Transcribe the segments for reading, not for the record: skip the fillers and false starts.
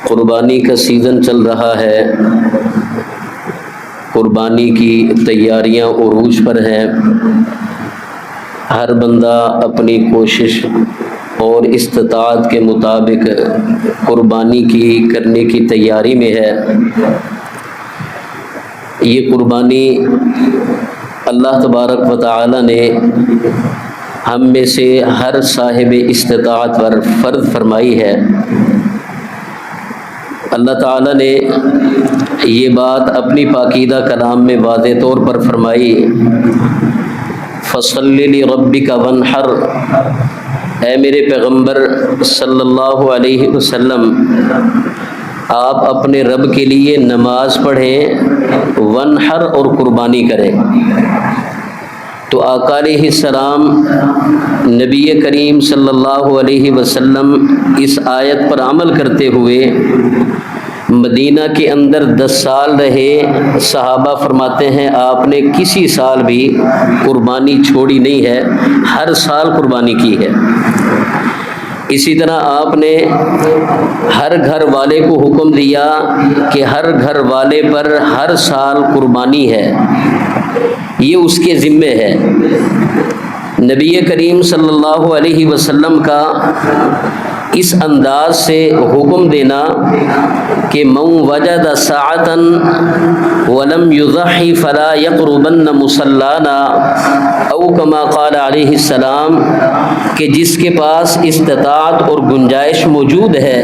قربانی کا سیزن چل رہا ہے، قربانی کی تیاریاں عروج پر ہیں۔ ہر بندہ اپنی کوشش اور استطاعت کے مطابق قربانی کی کرنے کی تیاری میں ہے۔ یہ قربانی اللہ تبارک و تعالی نے ہم میں سے ہر صاحب استطاعت پر فرض فرمائی ہے۔ اللہ تعالیٰ نے یہ بات اپنی پاکیزہ کلام میں واضح طور پر فرمائی، فَصَلِّ لِرَبِّكَ وَانْحَرْ، اے میرے پیغمبر صلی اللہ علیہ وسلم، آپ اپنے رب کے لیے نماز پڑھیں، وانحر اور قربانی کریں۔ تو آقا علیہ السلام نبی کریم صلی اللہ علیہ وسلم اس آیت پر عمل کرتے ہوئے مدینہ کے اندر 10 سال رہے۔ صحابہ فرماتے ہیں آپ نے کسی سال بھی قربانی چھوڑی نہیں ہے، ہر سال قربانی کی ہے۔ اسی طرح آپ نے ہر گھر والے کو حکم دیا کہ ہر گھر والے پر ہر سال قربانی ہے، یہ اس کے ذمے ہے۔ نبی کریم صلی اللہ علیہ وسلم کا اس انداز سے حکم دینا کہ من وجد ساعة ولم يضحي فلا يقربن مصلانا، او کما قال علیہ السلام، کہ جس کے پاس استطاعت اور گنجائش موجود ہے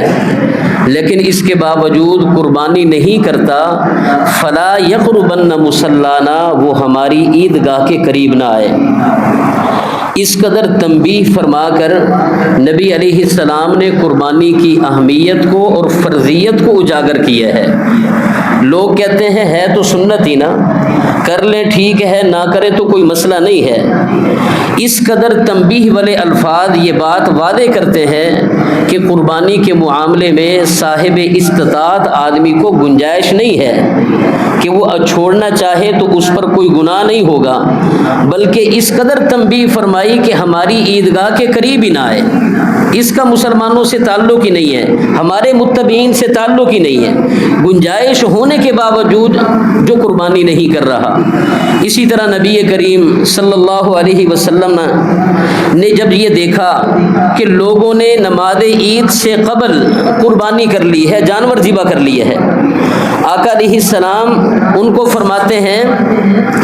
لیکن اس کے باوجود قربانی نہیں کرتا، فلا یقربن مصلانا، وہ ہماری عیدگاہ کے قریب نہ آئے۔ اس قدر تنبیہ فرما کر نبی علیہ السلام نے قربانی کی اہمیت کو اور فرضیت کو اجاگر کیا ہے۔ لوگ کہتے ہیں ہے تو سنت ہی نا، کر لیں ٹھیک ہے، نہ کریں تو کوئی مسئلہ نہیں ہے۔ اس قدر تنبیہ والے الفاظ یہ بات واضح کرتے ہیں کہ قربانی کے معاملے میں صاحب استطاعت آدمی کو گنجائش نہیں ہے کہ وہ چھوڑنا چاہے تو اس پر کوئی گناہ نہیں ہوگا، بلکہ اس قدر تنبیہ فرمائی کہ ہماری عیدگاہ کے قریب ہی نہ آئے۔ اس کا مسلمانوں سے تعلق ہی نہیں ہے، ہمارے متبعین سے تعلق ہی نہیں ہے، گنجائش ہونے کے باوجود جو قربانی نہیں کر رہا۔ اسی طرح نبی کریم صلی اللہ علیہ وسلم نے جب یہ دیکھا کہ لوگوں نے نماز عید سے قبل قربانی کر لی ہے، جانور ذبح کر لیے ہے، آقا علیہ السلام ان کو فرماتے ہیں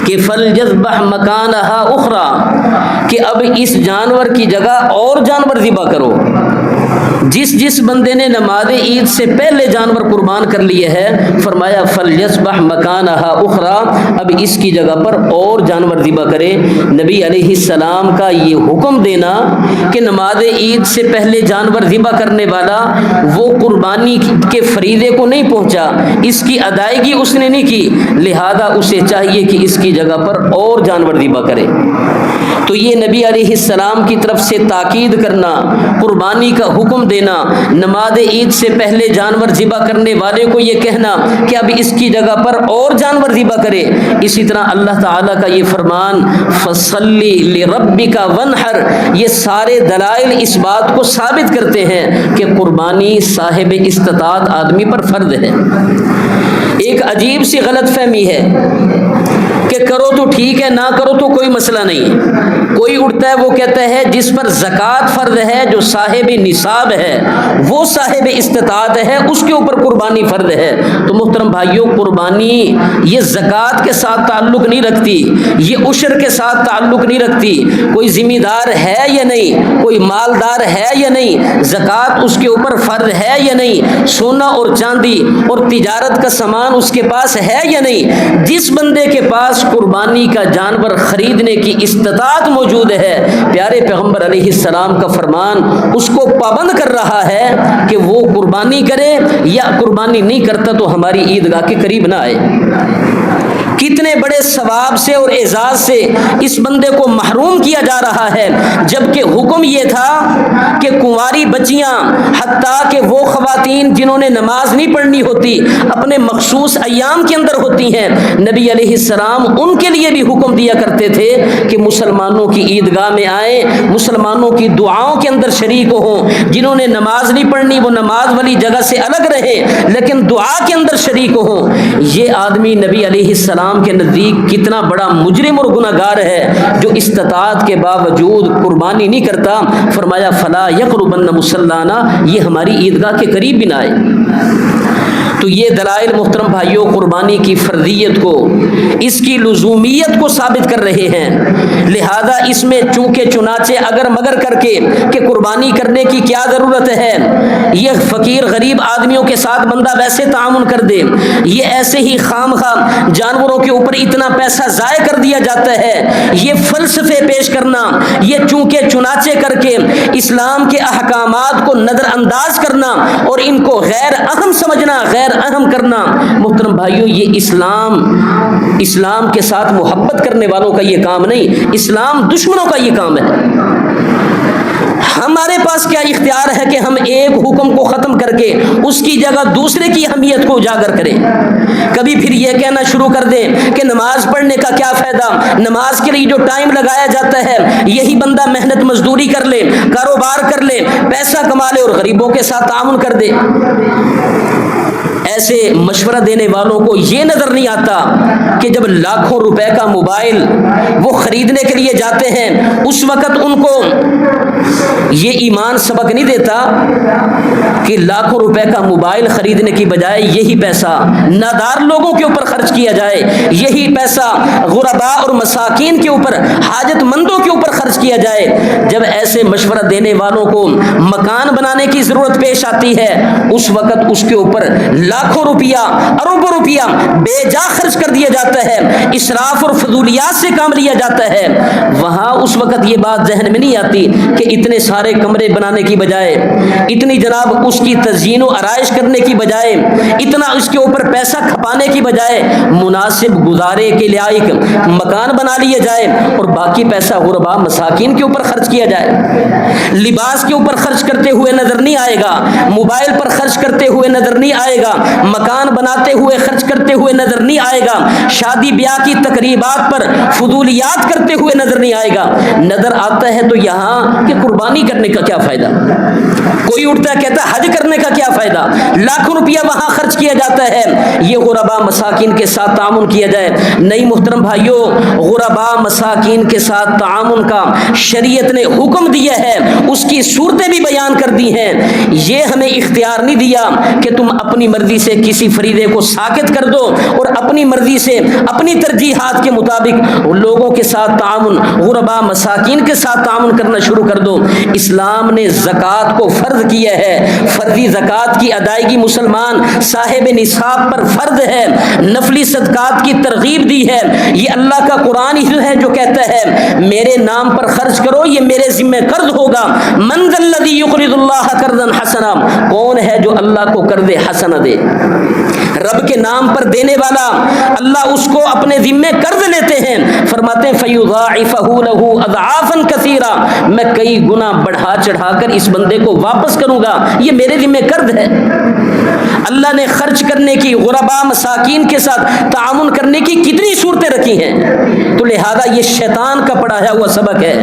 کہ فَلْيَذْبَحْ مَكَانَهَا أُخْرَى، کہ اب اس جانور کی جگہ اور جانور ذبح کرو۔ جس بندے نے نماز عید سے پہلے جانور قربان کر لیے ہے، فرمایا فَلْيَذْبَحْ مَكَانَهَا أُخْرَى، اب اس کی جگہ پر اور جانور ذبح کرے۔ نبی علیہ السلام کا یہ حکم دینا کہ نماز عید سے پہلے جانور ذبح کرنے والا وہ قربانی کے فریضے کو نہیں پہنچا، اس کی ادائیگی اس نے نہیں کی، لہذا اسے چاہیے کہ اس کی جگہ پر اور جانور ذبح کرے۔ تو یہ نبی علیہ السلام کی طرف سے تاکید کرنا، قربانی کا حکم دینا، نماز عید سے پہلے جانور ذبح کرنے والے کو یہ کہنا کہ اب اس کی جگہ پر اور جانور ذبح کرے۔ اسی طرح اللہ تعالیٰ کا یہ فرمان فَصَلِّ لِرَبِّكَ وَانْحَرْ، یہ سارے دلائل اس بات کو ثابت کرتے ہیں کہ قربانی صاحب استطاعت آدمی پر فرض ہے۔ ایک عجیب سی غلط فہمی ہے کہ کرو تو ٹھیک ہے، نہ کرو تو کوئی مسئلہ نہیں۔ کوئی اٹھتا ہے وہ کہتا ہے جس پر زکوٰۃ فرض ہے، جو صاحب نصاب ہے، وہ صاحب استطاعت ہے، اس کے اوپر قربانی فرض ہے۔ تو محترم بھائیوں، قربانی یہ زکوٰۃ کے ساتھ تعلق نہیں رکھتی، یہ عشر کے ساتھ تعلق نہیں رکھتی، کوئی ذمہ دار ہے یا نہیں، کوئی مالدار ہے یا نہیں، زکوٰۃ اس کے اوپر فرض ہے یا نہیں، سونا اور چاندی اور تجارت کا سامان اس کے پاس ہے یا نہیں، جس بندے کے پاس قربانی کا جانور خریدنے کی استطاعت موجود ہے، پیارے پیغمبر علیہ السلام کا فرمان اس کو پابند کر رہا ہے کہ وہ قربانی کرے، یا قربانی نہیں کرتا تو ہماری عیدگاہ کے قریب نہ آئے۔ کتنے بڑے ثواب سے اور اعزاز سے اس بندے کو محروم کیا جا رہا ہے، جبکہ حکم یہ تھا کہ کنواری بچیاں حتیٰ کہ وہ خواتین جنہوں نے نماز نہیں پڑھنی ہوتی اپنے مخصوص ایام کے اندر ہوتی ہیں، نبی علیہ السلام ان کے لیے بھی حکم دیا کرتے تھے کہ مسلمانوں کی عیدگاہ میں آئیں، مسلمانوں کی دعاؤں کے اندر شریک ہوں، جنہوں نے نماز نہیں پڑھنی وہ نماز والی جگہ سے الگ رہے لیکن دعا کے اندر شریک ہوں۔ یہ آدمی نبی علیہ السلام کے نزدیک کتنا بڑا مجرم اور گناہگار ہے جو استطاعت کے باوجود قربانی نہیں کرتا۔ فرمایا فلا یقربن مصلانا، یہ ہماری عیدگاہ کے قریب بھی نہ آئے۔ تو یہ دلائل محترم بھائیوں قربانی کی فرضیت کو، اس کی لزومیت کو ثابت کر رہے ہیں۔ لہذا اس میں چونکہ چنانچہ اگر مگر کر کے کہ قربانی کرنے کی کیا ضرورت ہے، یہ فقیر غریب آدمیوں کے ساتھ بندہ ویسے تعاون کر دے، یہ ایسے ہی خام خام جانوروں کے اوپر اتنا پیسہ ضائع کر دیا جاتا ہے، یہ فلسفے پیش کرنا، یہ چونکہ چنانچہ کر کے اسلام کے احکامات کو نظر انداز کرنا اور ان کو غیر اہم سمجھنا، غیر اہم کرنا، محترم بھائیوں یہ اسلام کے ساتھ محبت کرنے والوں کا یہ کام نہیں، اسلام دشمنوں کا یہ کام ہے۔ ہمارے پاس کیا اختیار ہے کہ ہم ایک حکم کو ختم کر کے اس کی جگہ دوسرے کی اہمیت کو اجاگر کریں؟ کبھی پھر یہ کہنا شروع کر دیں کہ نماز پڑھنے کا کیا فائدہ، نماز کے لیے جو ٹائم لگایا جاتا ہے یہی بندہ محنت مزدوری کر لے، کاروبار کر لے، پیسہ کما لے اور غریبوں کے ساتھ تعاون کر دے۔ ایسے مشورہ دینے والوں کو یہ نظر نہیں آتا کہ جب لاکھوں روپے کا موبائل وہ خریدنے کے لیے جاتے ہیں اس وقت ان کو یہ ایمان سبق نہیں دیتا کہ لاکھوں روپے کا موبائل خریدنے کی بجائے یہی پیسہ نادار لوگوں کے اوپر خرچ کیا جائے، یہی پیسہ غرباء اور مساکین کے اوپر، حاجت مندوں کے اوپر خرچ کیا جائے۔ جب ایسے مشورہ دینے والوں کو مکان بنانے کی ضرورت پیش آتی ہے اس وقت اس کے اوپر لاکھوں روپیہ، اربوں روپیہ بے جا خرچ کر دیا جاتا ہے، اسراف اور فضولیات سے کام لیا جاتا ہے۔ وہاں اس وقت یہ بات ذہن میں نہیں آتی کہ اتنے سارے کمرے بنانے کی بجائے، اتنی جناب اس کی تزئین و آرائش کرنے کی بجائے، اتنا اس کے اوپر پیسہ کھپانے کی بجائے مناسب گزارے کے لائق مکان بنا لیا جائے اور باقی پیسہ غرباء مساکین کے اوپر خرچ کیا جائے۔ لباس کے اوپر خرچ کرتے ہوئے نظر نہیں آئے گا، موبائل پر خرچ کرتے ہوئے نظر نہیں آئے گا، مکان بناتے ہوئے خرچ کرتے ہوئے نظر نہیں آئے گا، شادی بیاہ کی تقریبات پر فضولیات کرتے ہوئے نظر نہیں آئے گا۔ نظر آتا ہے تو یہاں کہ قربانی کرنے کا کیا فائدہ؟ کوئی اٹھتا ہے کہتا ہے حج کرنے کا کیا فائدہ؟ لاکھوں روپیہ وہاں خرچ کیا جاتا ہے، یہ غرباء مساکین کے ساتھ تعاون کیا جائے۔ نہیں محترم بھائیوں، غرباء مساکین کے ساتھ تعاون کا شریعت نے حکم دیا ہے، اس کی صورتیں بھی بیان کر دی ہیں۔ یہ ہمیں اختیار نہیں دیا کہ تم اپنی مرضی سے کسی فریضے کو ساقط کر دو اور اپنی مرضی سے اپنی ترجیحات کے مطابق لوگوں کے ساتھ تعاون، غرباء مساکین کے ساتھ تعاون کرنا شروع کر دو۔ اسلام نے زکوٰۃ کو فرض کیا ہے، فرضی زکوٰۃ کی ادائیگی مسلمان صاحب نصاب پر فرض ہے، نفلی صدقات کی ترغیب دی ہے۔ یہ اللہ کا قرآن ہی ہے جو کہتا ہے میرے نام پر خرچ کرو، یہ میرے ذمہ قرض ہوگا۔ من ذا الذی یقرض اللہ قرضا حسنا، کون ہے جو اللہ کو قرض حسنہ دے؟ رب کے نام پر دینے والا اللہ اس کو اپنے ذمے قرض لیتے ہیں، فرماتے ہیں فَيُضَاعِفَهُ لَهُ أَضْعَافًا كَثِيرًا، میں کئی گنا بڑھا چڑھا کر اس بندے کو واپس کروں گا، یہ میرے ذمے قرض ہے۔ اللہ نے خرچ کرنے کی، غرباء مساکین کے ساتھ تعاون کرنے کی کتنی صورتیں رکھی ہیں، تو لہذا یہ شیطان کا پڑھایا ہوا سبق ہے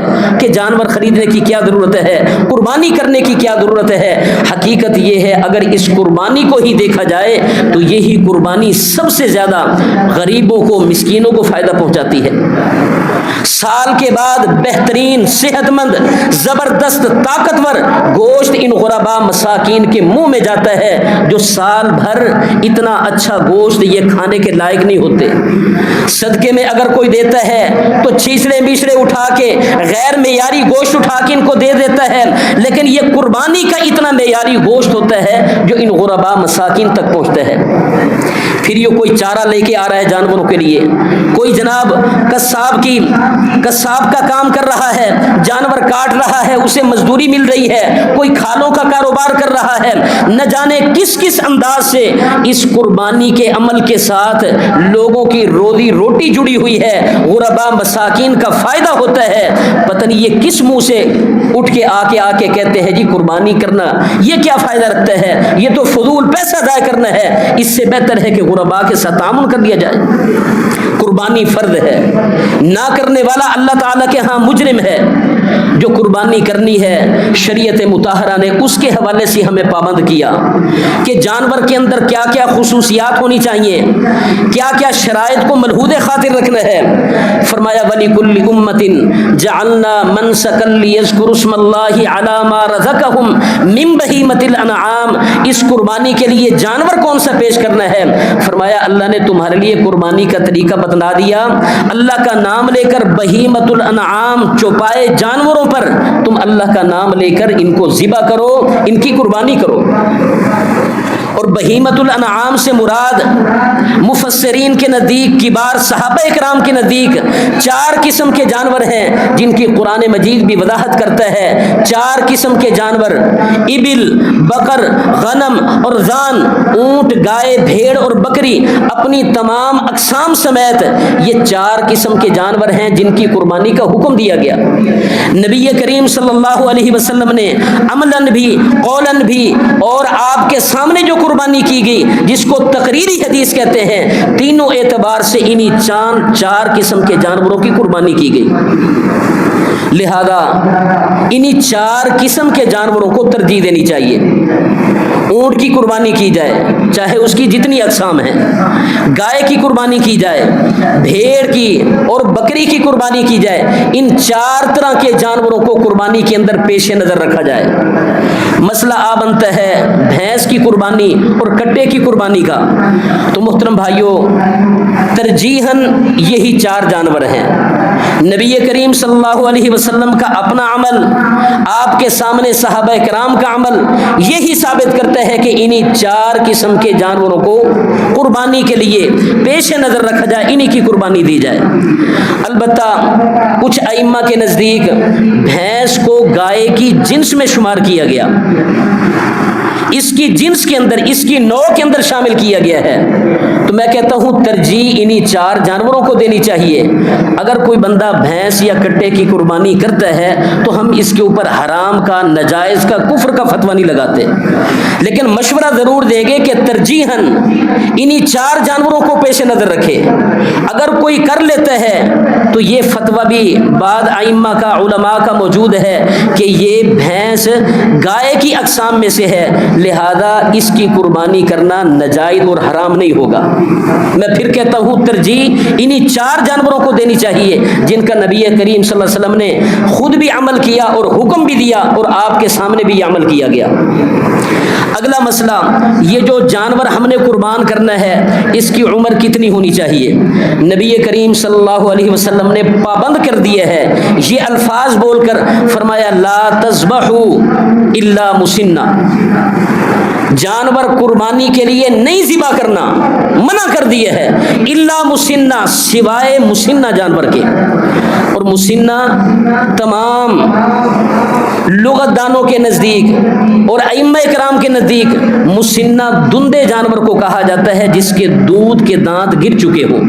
کہ جانور خریدنے کی کیا ضرورت ہے، قربانی کرنے کی کیا ضرورت ہے۔ حقیقت یہ ہے اگر اس قربانی کو ہی دیکھا جائے تو یہی قربانی سب سے زیادہ غریبوں کو، مسکینوں کو فائدہ پہنچاتی ہے۔ سال کے بعد بہترین، صحت مند، زبردست، طاقتور گوشت ان غرباء مساکین کے منہ میں جاتا ہے جو سال بھر اتنا اچھا گوشت یہ کھانے کے لائق نہیں ہوتے۔ صدقے میں اگر کوئی دیتا ہے تو چھیسڑے میسڑے اٹھا کے غیر معیاری گوشت اٹھا کے ان کو دے دیتا ہے، لیکن یہ قربانی کا اتنا معیاری گوشت ہوتا ہے جو ان غرباء مساکین تک پہنچتا ہے۔ پھر یہ کوئی چارہ لے کے آ رہا ہے جانوروں کے لیے، کوئی جناب قصاب کا کام کر رہا ہے، جانور کاٹ رہا ہے، اسے مزدوری مل رہی ہے، کوئی کھالوں کا کاروبار کر رہا ہے، نہ جانے کس کس انداز سے اس قربانی کے عمل کے ساتھ لوگوں کی روزی روٹی جڑی ہوئی ہے، غربا مساکین کا فائدہ ہوتا ہے۔ پتہ نہیں یہ کس منہ سے اٹھ کے آ کے کہتے ہیں جی قربانی کرنا یہ کیا فائدہ رکھتا ہے، یہ تو فضول پیسہ ضائع کرنا ہے، اس سے بہتر ہے کہ غربا کے ساتھ تعاون کر لیا جائے۔ قربانی فرض ہے، نہ کرنے والا اللہ تعالیٰ کے ہاں مجرم ہے۔ جو قربانی کرنی ہے شریعت مطہرہ نے اس کے حوالے سے ہمیں پابند کیا کہ جانور کے اندر کیا کیا خصوصیات ہونی چاہیے، کیا کیا شرائط کو ملحوظ خاطر رکھنا ہے۔ فرمایا وَلِكُلِّ أُمَّةٍ جَعَلْنَا مَنْسَكًا لِيَذْكُرُوا اسْمَ اللَّهِ عَلَى مَا رَزَقَهُمْ مِنْ بَهِيمَةِ الْأَنْعَامِ۔ اس قربانی کے لیے جانور کون سا پیش کرنا ہے؟ فرمایا اللہ نے تمہارے لیے قربانی کا طریقہ بتلا دیا، اللہ کا نام لے کر بہیمۃ الانعام چوپائے جانوروں پر تم اللہ کا نام لے کر ان کو ذبح کرو، ان کی قربانی کرو۔ اور بہیمۃ الانعام سے مراد مفسرین کے نزدیک، کبار صحابہ اکرام کے نزدیک 4 قسم کے جانور ہیں جن کی قرآن مجید بھی وضاحت کرتا ہے۔ 4 قسم کے جانور، ابل، بقر، غنم اور ذان، اونٹ، گائے، بھیڑ اور بکری، اپنی تمام اقسام سمیت یہ 4 قسم کے جانور ہیں جن کی قربانی کا حکم دیا گیا۔ نبی کریم صلی اللہ علیہ وسلم نے عملاً بھی قولاً بھی اور آپ کے سامنے جو قربانی کی گئی جس کو تقریری حدیث کہتے ہیں، تینوں اعتبار سے انہی 4 قسم کے جانوروں کی قربانی کی گئی۔ لہذا انہی 4 قسم کے جانوروں کو ترجیح دینی چاہیے۔ اونٹ کی قربانی کی جائے چاہے اس کی جتنی اقسام ہیں، گائے کی قربانی کی جائے، بھیڑ کی اور بکری کی قربانی کی جائے، ان 4 طرح کے جانوروں کو قربانی کے اندر پیش نظر رکھا جائے۔ مسئلہ آ بنتا ہے بھینس کی قربانی اور کٹے کی قربانی کا، تو محترم بھائیوں ترجیحاً یہی 4 جانور ہیں۔ نبی کریم صلی اللہ علیہ وسلم کا اپنا عمل، آپ کے سامنے صحابہ کرام کا عمل یہی ثابت کرتا ہے کہ انہی 4 قسم کے جانوروں کو قربانی کے لیے پیش نظر رکھا جائے، انہی کی قربانی دی جائے۔ البتہ کچھ ائمہ کے نزدیک بھینس کو گائے کی جنس میں شمار کیا گیا، اس کی جنس کے اندر، اس کی نوع کے اندر شامل کیا گیا ہے، تو میں کہتا ہوں ترجیح انہی 4 جانوروں کو دینی چاہیے۔ اگر کوئی بندہ بھینس یا کٹے کی قربانی کرتا ہے تو ہم اس کے اوپر حرام کا، ناجائز کا، کفر کا فتویٰ نہیں لگاتے، لیکن مشورہ ضرور دیں گے کہ ترجیحاً انہی 4 جانوروں کو پیش نظر رکھے۔ اگر کوئی کر لیتا ہے تو یہ فتویٰ بھی بعض ائمہ کا، علماء کا موجود ہے کہ یہ بھینس گائے کی اقسام میں سے ہے، لہذا اس کی قربانی کرنا ناجائز اور حرام نہیں ہوگا۔ میں پھر کہتا ہوں ترجیح انہی 4 جانوروں کو دینی چاہیے جن کا نبی کریم صلی اللہ علیہ وسلم نے خود بھی عمل کیا اور حکم بھی دیا اور آپ کے سامنے بھی عمل کیا گیا۔ اگلا مسئلہ، یہ جو جانور ہم نے قربان کرنا ہے اس کی عمر کتنی ہونی چاہیے؟ نبی کریم صلی اللہ علیہ وسلم نے پابند کر دیا ہے یہ الفاظ بول کر، فرمایا لا تذبحوا الا مسنہ، جانور قربانی کے لیے نہیں ذبح کرنا، منع کر دیا ہے، الا مسنہ، سوائے مسنہ جانور کے۔ اور مسنہ تمام لغت دانوں کے نزدیک اور ائمہ کرام کے نزدیک مسنہ دندے جانور کو کہا جاتا ہے جس کے دودھ کے دانت گر چکے ہوں،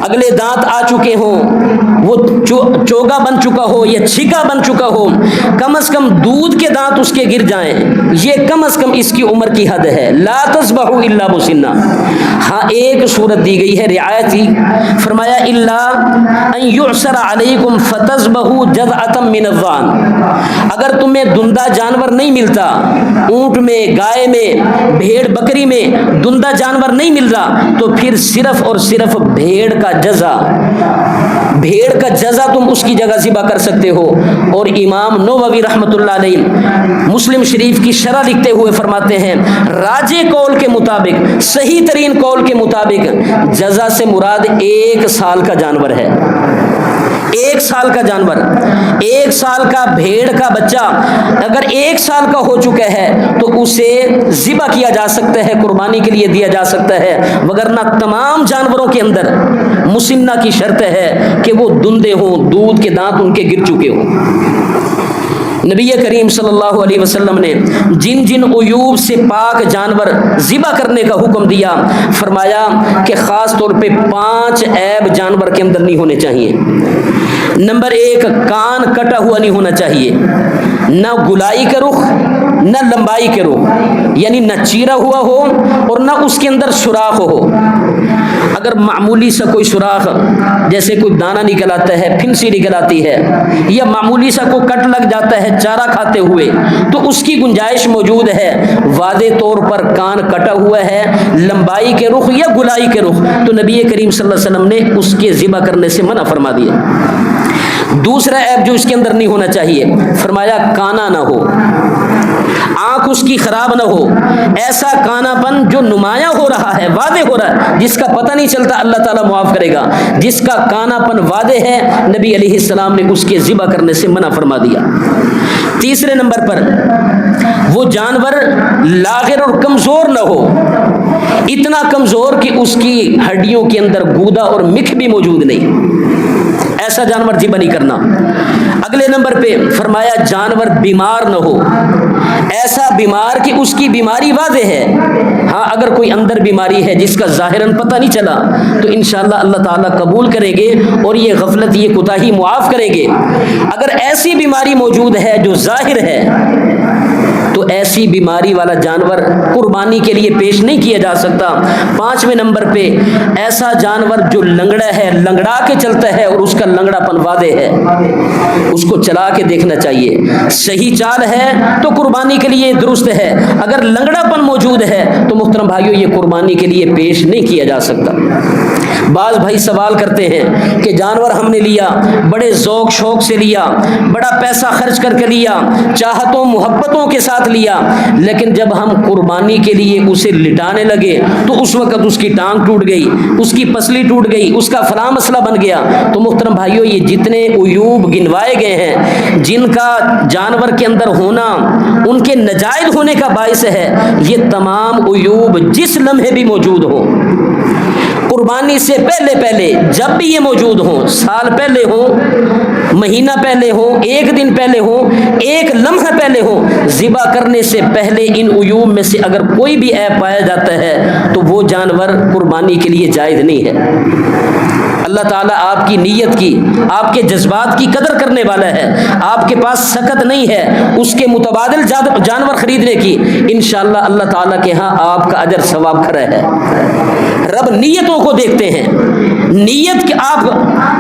اگلے دانت آ چکے ہوں، وہ چوگا بن چکا ہو یا چھکا بن چکا ہو، کم از کم دودھ کے دانت اس کے گر جائیں، یہ کم از کم اس کی عمر کی حد ہے۔ لا تذبحوا الا مسنہ۔ ہاں ایک صورت دی گئی ہے رعایتی، فرمایا الا ان یعسر علیکم فتذبحوا جذعۃ من الظان، اگر تمہیں دندہ جانور نہیں ملتا، اونٹ میں، گائے میں، بھیڑ بکری میں دندہ جانور نہیں مل رہا تو پھر صرف اور صرف بھیڑ کا جزا تم اس کی جگہ ذبح کر سکتے ہو۔ اور امام نووی رحمۃ اللہ علیہ مسلم شریف کی شرح لکھتے ہوئے فرماتے ہیں راجح قول کے مطابق، صحیح ترین قول کے مطابق جزا سے مراد 1 سال کا جانور ہے۔ 1 سال کا جانور، 1 سال کا بھیڑ کا بچہ اگر 1 سال کا ہو چکا ہے تو اسے ذبح کیا جا سکتا ہے، قربانی کے لیے دیا جا سکتا ہے، وگرنہ تمام جانوروں کے اندر مسنہ کی شرط ہے کہ وہ دندے ہوں، دودھ کے دانت ان کے گر چکے ہوں۔ نبی کریم صلی اللہ علیہ وسلم نے جن جن عیوب سے پاک جانور ذبح کرنے کا حکم دیا، فرمایا کہ خاص طور پہ 5 عیب جانور کے اندر نہیں ہونے چاہیے۔ نمبر 1، کان کٹا ہوا نہیں ہونا چاہیے، نہ گلائی کے رخ نہ لمبائی کے رخ، یعنی نہ چیرا ہوا ہو اور نہ اس کے اندر سوراخ ہو۔ اگر معمولی سا کوئی سوراخ، جیسے کوئی دانہ نکل آتا ہے، پھنسی نکل آتی ہے، یا معمولی سا کوئی کٹ لگ جاتا ہے چارہ کھاتے ہوئے، تو اس کی گنجائش موجود ہے۔ واضح طور پر کان کٹا ہوا ہے، لمبائی کے رخ یا گلائی کے رخ، تو نبی کریم صلی اللہ علیہ وسلم نے اس کے ذبح کرنے سے منع فرما دیا۔ دوسرا عیب جو اس کے اندر نہیں ہونا چاہیے، فرمایا کانا نہ ہو، آنکھ اس کی خراب نہ ہو، ایسا کانا پن جو نمایاں ہو رہا ہے، واضح ہو رہا ہے، جس کا پتہ نہیں چلتا، اللہ تعالیٰ معاف کرے گا۔ جس کا کانا پن واضح ہے، نبی علیہ السلام نے اس کے ذبح کرنے سے منع فرما دیا۔ تیسرے نمبر پر وہ جانور لاغر اور کمزور نہ ہو، اتنا کمزور کہ اس کی ہڈیوں کے اندر گودا اور مکھ بھی موجود نہیں، ایسا جانور ذبح نہیں کرنا۔ اگلے نمبر پہ فرمایا جانور بیمار نہ ہو، ایسا بیمار کہ اس کی بیماری واضح ہے، ہاں اگر کوئی اندر بیماری ہے جس کا ظاہراً پتہ نہیں چلا تو انشاءاللہ اللہ تعالیٰ قبول کریں گے اور یہ غفلت، یہ کوتاہی معاف کریں گے۔ اگر ایسی بیماری موجود ہے جو ظاہر ہے تو ایسی بیماری والا جانور قربانی کے لیے پیش نہیں کیا جا سکتا۔ 5ویں نمبر پہ ایسا جانور جو لنگڑا ہے، لنگڑا کے چلتا ہے اور اس کا لنگڑا پن واضح ہے، اس کو چلا کے دیکھنا چاہیے۔ صحیح چال ہے تو قربانی کے لیے درست ہے، اگر لنگڑا پن موجود ہے تو محترم بھائیوں یہ قربانی کے لیے پیش نہیں کیا جا سکتا۔ بعض بھائی سوال کرتے ہیں کہ جانور ہم نے لیا، بڑے ذوق شوق سے لیا، بڑا پیسہ خرچ کر کے لیا، چاہتوں محبتوں کے ساتھ لیا، لیکن جب ہم قربانی کے لیے اسے لٹانے لگے تو اس وقت اس کی ٹانگ ٹوٹ گئی، اس کی پسلی ٹوٹ گئی، اس کا فلاں مسئلہ بن گیا۔ تو محترم بھائیوں یہ جتنے عیوب گنوائے گئے ہیں، جن کا جانور کے اندر ہونا ان کے ناجائز ہونے کا باعث ہے، یہ تمام عیوب جس لمحے بھی موجود ہوں، قربانی سے پہلے جب بھی یہ موجود ہوں، سال پہلے ہوں، مہینہ پہلے ہوں، 1 دن پہلے ہوں، 1 لمحہ پہلے ہوں، ذبح کرنے سے پہلے ان عیوب میں سے اگر کوئی بھی عیب پایا جاتا ہے تو وہ جانور قربانی کے لیے جائز نہیں ہے۔ اللہ تعالیٰ آپ کی نیت کی، آپ کے جذبات کی قدر کرنے والا ہے، آپ کے پاس سکت نہیں ہے اس کے متبادل جانور خریدنے کی، انشاءاللہ اللہ تعالیٰ کے ہاں آپ کا اجر ثواب کھڑا ہے۔ رب نیتوں کو دیکھتے ہیں، نیت کہ آپ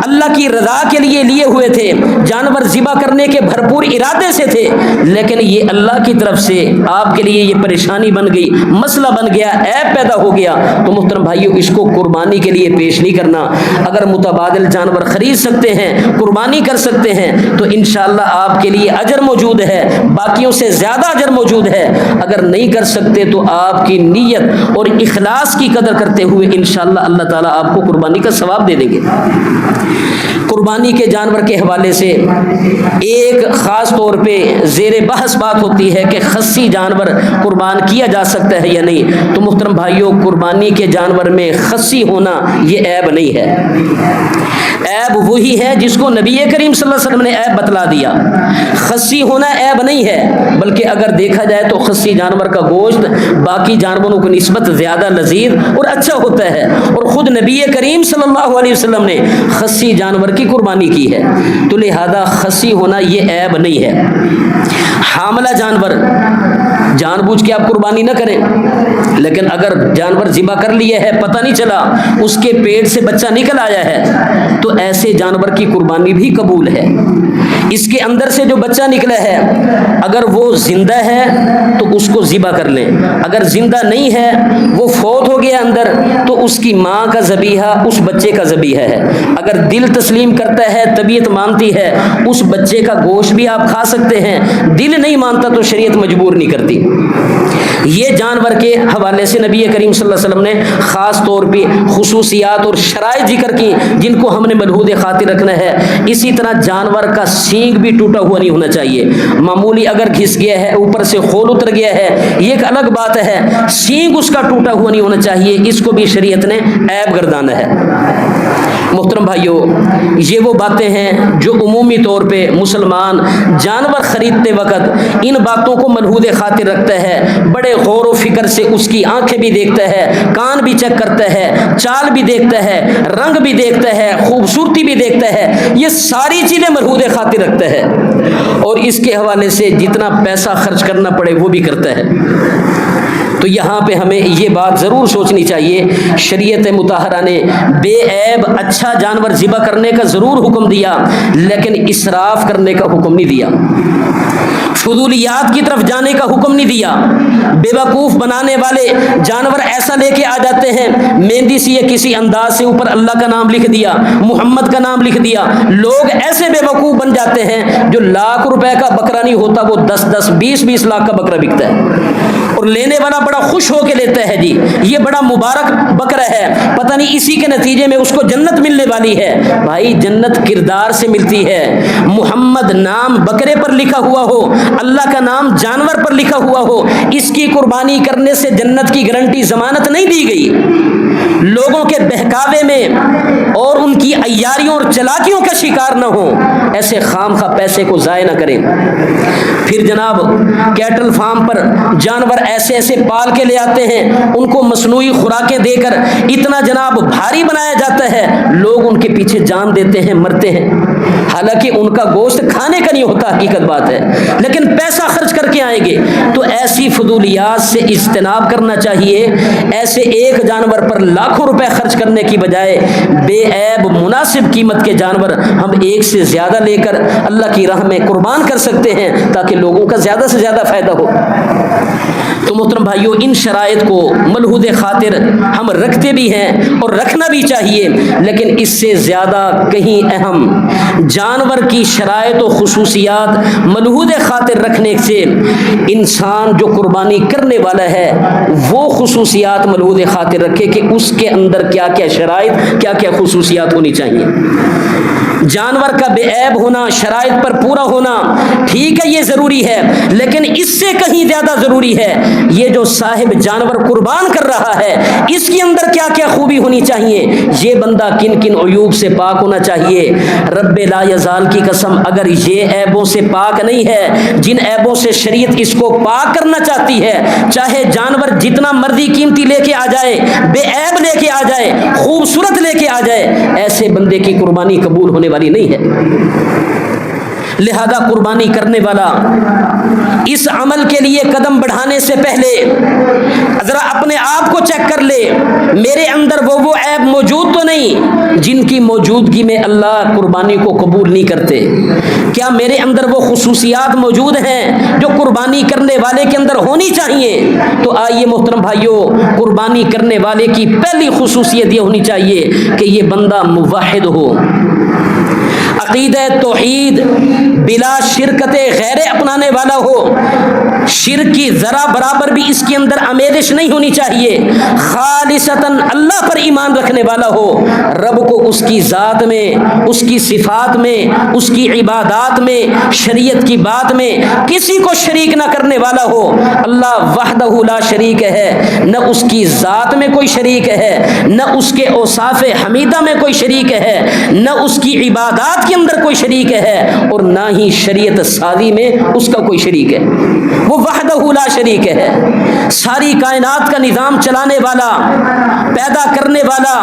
اللہ کی رضا کے لیے لیے ہوئے تھے، جانور ذبح کرنے کے بھرپور ارادے سے تھے، لیکن یہ اللہ کی طرف سے آپ کے لیے یہ پریشانی بن گئی، مسئلہ بن گیا، عیب پیدا ہو گیا، تو محترم بھائیوں اس کو قربانی کے لیے پیش نہیں کرنا۔ اگر متبادل جانور خرید سکتے ہیں، قربانی کر سکتے ہیں تو انشاءاللہ آپ کے لیے اجر موجود ہے، باقیوں سے زیادہ اجر موجود ہے۔ اگر نہیں کر سکتے تو آپ کی نیت اور اخلاص کی قدر کرتے ہوئے انشاءاللہ اللہ تعالیٰ آپ کو قربانی کا ثواب دے دیں گے۔ قربانی کے جانور کے حوالے سے ایک خاص طور پہ زیر بحث بات ہوتی ہے کہ خصی جانور قربان کیا جا سکتا ہے یا نہیں۔ تو محترم بھائیوں قربانی کے جانور میں خصی ہونا یہ عیب نہیں ہے، عیب وہی ہے جس کو نبی کریم صلی اللہ علیہ وسلم نے عیب بتلا دیا۔ خصی ہونا عیب نہیں ہے، بلکہ اگر دیکھا جائے تو خصی جانور کا گوشت باقی جانوروں کی نسبت زیادہ لذیذ اور اچھا ہوتا ہے، اور خود نبی کریم صلی اللہ علیہ وسلم نے خصی جانور کی قربانی کی ہے، تو لہذا خصی ہونا یہ عیب نہیں ہے۔ حاملہ جانور جان بوجھ کے آپ قربانی نہ کریں، لیکن اگر جانور ذبح کر لیا ہے، پتہ نہیں چلا، اس کے پیٹ سے بچہ نکل آیا ہے، تو ایسے جانور کی قربانی بھی قبول ہے۔ اس کے اندر سے جو بچہ نکلا ہے اگر وہ زندہ ہے تو اس کو ذبح کر لیں، اگر زندہ نہیں ہے، وہ فوت ہو گیا اندر، تو اس کی ماں کا ذبیحہ اس بچے کا ذبیحہ ہے۔ اگر دل تسلیم کرتا ہے، طبیعت مانتی ہے، اس بچے کا گوشت بھی آپ کھا سکتے ہیں، دل نہیں مانتا تو شریعت مجبور نہیں کرتی۔ یہ جانور کے حوالے سے نبی کریم صلی اللہ علیہ وسلم نے خاص طور پہ خصوصیات اور شرائط ذکر کی جن کو ہم نے ملحوظ خاطر رکھنا ہے۔ اسی طرح جانور کا سینگ بھی ٹوٹا ہوا نہیں ہونا چاہیے، معمولی اگر گھس گیا ہے، اوپر سے خول اتر گیا ہے، یہ ایک الگ بات ہے، سینگ اس کا ٹوٹا ہوا نہیں ہونا چاہیے، اس کو بھی شریعت نے عیب گردانا ہے۔ محترم بھائیو، یہ وہ باتیں ہیں جو عمومی طور پہ مسلمان جانور خریدتے وقت ان باتوں کو ملحوظ خاطر رکھتا ہے، بڑے غور و فکر سے اس کی آنکھیں بھی دیکھتا ہے، کان بھی چیک کرتا ہے، چال بھی دیکھتا ہے، رنگ بھی دیکھتا ہے، خوبصورتی بھی دیکھتا ہے، یہ ساری چیزیں ملحوظ خاطر رکھتا ہے، اور اس کے حوالے سے جتنا پیسہ خرچ کرنا پڑے وہ بھی کرتا ہے۔ تو یہاں پہ ہمیں یہ بات ضرور سوچنی چاہیے، شریعت مطہرہ نے بے عیب اچھا جانور ذبح کرنے کا ضرور حکم دیا، لیکن اسراف کرنے کا حکم نہیں دیا، فضولیات کی طرف جانے کا حکم نہیں دیا۔ بے وقوف بنانے والے جانور ایسا لے کے آ جاتے ہیں، مہندی سے یا کسی انداز سے اوپر اللہ کا نام لکھ دیا، محمد کا نام لکھ دیا، لوگ ایسے بے وقوف بن جاتے ہیں جو لاکھ روپے کا بکرا نہیں ہوتا، وہ 10 20 لاکھ کا بکرا بکتا ہے، اور لینے والا بڑا خوش ہو کے لیتا ہے، جی یہ بڑا مبارک بکرا ہے، پتہ نہیں اسی کے نتیجے میں اس کو جنت ملنے والی ہے۔ بھائی جنت کردار سے ملتی ہے، محمد نام بکرے پر لکھا ہوا ہو، اللہ کا نام جانور پر لکھا ہوا ہو، اس کی قربانی کرنے سے جنت کی گارنٹی ضمانت نہیں دی گئی۔ لوگوں کے بہکاوے میں اور ان کی عیاریوں اور چلاکیوں کا شکار نہ ہو، ایسے خام خواہ پیسے کو ضائع نہ کریں۔ پھر جناب کیٹل فارم پر جانور ایسے ایسے پال کے لے آتے ہیں، ان کو مصنوعی خوراکیں دے کر اتنا جناب بھاری بنایا جاتا ہے، لوگ ان کے پیچھے جان دیتے ہیں، مرتے ہیں، حالانکہ ان کا گوشت کھانے کا نہیں ہوتا، حقیقت بات ہے، لیکن پیسہ خرچ کر کے آئیں گے۔ تو ایسی فضولیات سے اجتناب کرنا چاہیے، ایسے ایک جانور پر لاکھوں روپے خرچ کرنے کی بجائے بے عیب مناسب قیمت کے جانور ہم ایک سے زیادہ لے کر اللہ کی راہ میں قربان کر سکتے ہیں تاکہ لوگوں کا زیادہ سے زیادہ فائدہ ہو۔ تو محترم بھائیوں، ان شرائط کو ملحوظ خاطر ہم رکھتے بھی ہیں اور رکھنا بھی چاہیے، لیکن اس سے زیادہ کہیں اہم جانور کی شرائط و خصوصیات ملحوظ خاطر رکھنے سے انسان جو قربانی کرنے والا ہے وہ خصوصیات ملحوظ خاطر رکھے کہ اس کے اندر کیا کیا شرائط، کیا کیا خصوصیات ہونی چاہیے۔ جانور کا بے عیب ہونا، شرائط پر پورا ہونا ٹھیک ہے، یہ ضروری ہے، لیکن اس سے کہیں زیادہ ضروری ہے یہ جو صاحب جانور قربان کر رہا ہے اس کے اندر کیا کیا خوبی ہونی چاہیے، یہ بندہ کن کن عیوب سے پاک ہونا چاہیے۔ رب لا یزال کی قسم، اگر یہ عیبوں سے پاک نہیں ہے جن عیبوں سے شریعت اس کو پاک کرنا چاہتی ہے، چاہے جانور جتنا مرضی قیمتی لے کے آ جائے، بے عیب لے کے آ جائے، خوبصورت لے کے آ جائے، ایسے بندے کی قربانی قبول ہونے والی نہیں ہے۔ لہذا قربانی کرنے والا اس عمل کے لیے قدم بڑھانے سے پہلے ذرا اپنے آپ کو چیک کر لے، میرے اندر وہ عیب موجود تو نہیں جن کی موجودگی میں اللہ قربانی کو قبول نہیں کرتے؟ کیا میرے اندر وہ خصوصیات موجود ہیں جو قربانی کرنے والے کے اندر ہونی چاہیے؟ تو آئیے محترم بھائیوں، قربانی کرنے والے کی پہلی خصوصیت یہ ہونی چاہیے کہ یہ بندہ موحد ہو، عقیدہ توحید بلا شرکت غیر اپنانے والا ہو، شرک کی ذرا برابر بھی اس کے اندر آمیزش نہیں ہونی چاہیے، خالصتاً اللہ پر ایمان رکھنے والا ہو، رب کو اس کی ذات میں، اس کی صفات میں، اس کی عبادات میں، شریعت کی بات میں کسی کو شریک نہ کرنے والا ہو۔ اللہ وحدہ لا شریک ہے، نہ اس کی ذات میں کوئی شریک ہے، نہ اس کے اوصاف حمیدہ میں کوئی شریک ہے، نہ اس کی عبادات کے اندر کوئی شریک ہے، اور نہ ہی شریعت سازی میں اس کا کوئی شریک ہے۔ وہ وحدہ لا شریک ہے، ساری کائنات کا نظام چلانے والا، پیدا کرنے والا،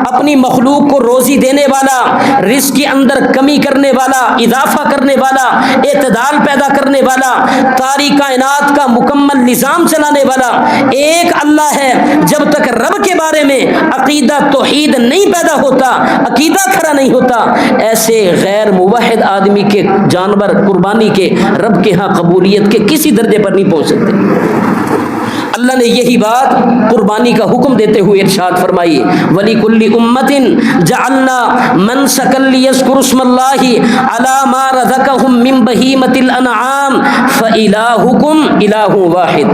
اپنی مخلوق کو روزی دینے والا، رزق کے اندر کمی کرنے والا، اضافہ کرنے والا، اعتدال پیدا کرنے والا، ساری کائنات کا مکمل نظام چلانے والا ایک اللہ ہے۔ جب تک رب کے بارے میں عقیدہ توحید نہیں پیدا ہوتا، عقیدہ کھڑا نہیں ہوتا، ایسے غیر موحد آدمی کے جانور قربانی کے رب کے ہاں قبولیت کے کسی درجے پر نہیں پہنچ سکتے۔ اللہ نے یہی بات قربانی کا حکم دیتے ہوئے ارشاد فرمائی وَلِكُلِّ أُمَّةٍ جَعَلْنَا مَنْسَكًا لِيَذْكُرُوا اسْمَ اللَّهِ عَلَى مَا رَزَقَهُم مِّن بَهِيمَةِ الْأَنْعَامِ فَإِلَٰهُكُمْ إِلَٰهٌ وَاحِدٌ۔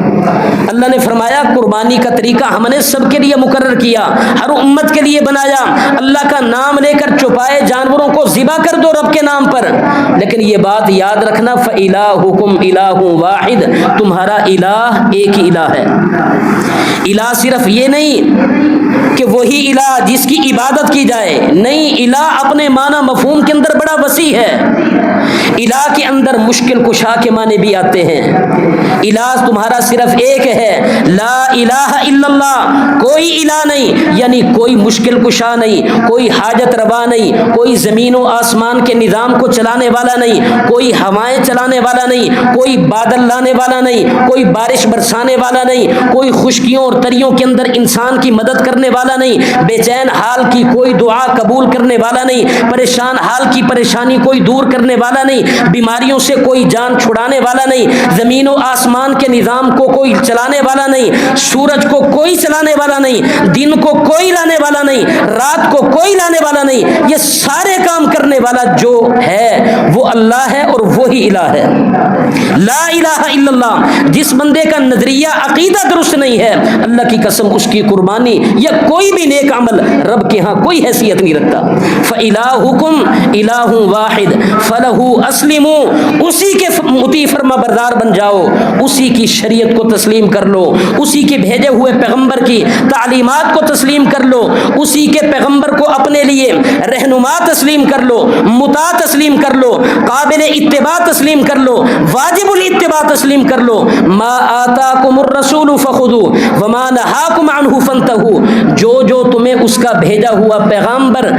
اللہ نے فرمایا قربانی کا طریقہ ہم نے سب کے لیے مقرر کیا، ہر امت کے لیے بنایا۔ اللہ کا نام لے کر چوپائے جانوروں کو ذبح کر دو رب کے نام پر، لیکن یہ بات یاد رکھنا فَإِلَٰهُكُمْ إِلَٰهٌ وَاحِدٌ، تمہارا الہ ایک ہی الہ ہے۔ الہ صرف یہ نہیں کہ وہی الہ جس کی عبادت کی جائے، نہیں، الہ اپنے معنی مفہوم کے اندر بڑا وسیع ہے۔ الہ کے اندر مشکل کشا کے معنی بھی آتے ہیں۔ الہ تمہارا صرف ایک ہے، لا الہ الا اللہ، کوئی الہ نہیں، یعنی کوئی مشکل کشا نہیں، کوئی حاجت روا نہیں، کوئی زمین و آسمان کے نظام کو چلانے والا نہیں، کوئی ہوائیں چلانے والا نہیں، کوئی بادل لانے والا نہیں، کوئی بارش برسانے والا نہیں، کوئی خشکیوں اور تریوں کے اندر انسان کی مدد کرنے والا نہیں، بے چین حال کی کوئی دعا قبول کرنے والا نہیں، پریشان حال کی پریشانی کوئی دور کرنے والا نہیں، بیماریوں سے کوئی جان چھڑانے والا نہیں، زمین و آسمان کے نظام کو کوئی چلانے والا نہیں، سورج کو کوئی چلانے والا نہیں، دن کو کوئی لانے والا نہیں، رات کو کوئی لانے والا نہیں، یہ سارے کام کرنے والا جو ہے وہ اللہ ہے اور وہی الہ ہے۔ لا الہ الا اللہ، جس بندے کا نظریہ عقیدہ درست نہیں ہے، اللہ کی قسم اس کی قربانی یا کوئی بھی نیک عمل رب کے ہاں کوئی حیثیت نہیں رکھتا۔ فَإِلَٰهُكُمْ إِلَٰهٌ وَاحِدٌ فَلَهُ أَسْلِمُوا، اسی کے مطیع فرما بردار بن جاؤ، اسی کی شریعت کو تسلیم کر لو، اسی کے بھیجے ہوئے پیغمبر کی تعلیمات کو تسلیم کر لو، اسی کے پیغمبر کو اپنے لیے رہنما تسلیم کر لو، مطاع تسلیم کر لو، قابل اتباع تسلیم کر لو، واجب الاتباع تسلیم کر لو۔ ما آتاکم الرسول فخذوہ وما نہاکم عنہ فانتہوا، جو تمہیں اس کا بھیجا ہوا پیغمبر